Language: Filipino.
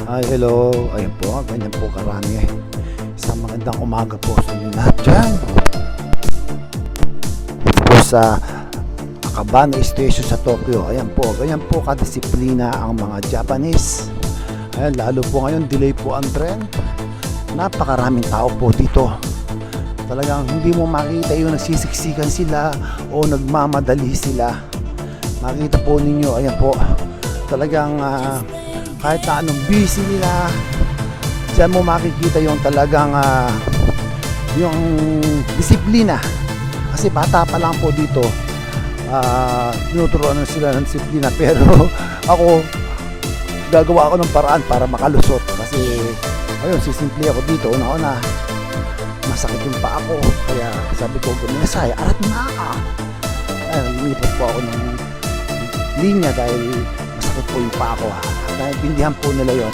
Hi, hello. Ayun po, ganyan po karami. Isang magandang umaga po sa inyo lahat dyan. Po sa Akabane Station sa Tokyo. Ayan po, ganyan po kadisiplina ang mga Japanese. Ayan, lalo po ngayon, delay po ang tren. Napakaraming tao po dito. Talagang hindi mo makita yung nagsisiksikan sila o nagmamadali sila. Makita po ninyo, ayan po, talagang kahit na anong busy nila, diyan mo makikita yung talagang yung disiplina. Kasi bata pa lang po dito, tinuturuan na sila ng disiplina, pero ako gagawa ako ng paraan para makalusot. Kasi ayun, sisimple ako dito, una-una masakit yung paa ko, kaya sabi ko, guminasay, arat na ka. Ayun, lumipat po ako ng linya dahil masakit po yung paa ko. Naintindihan po nila yun.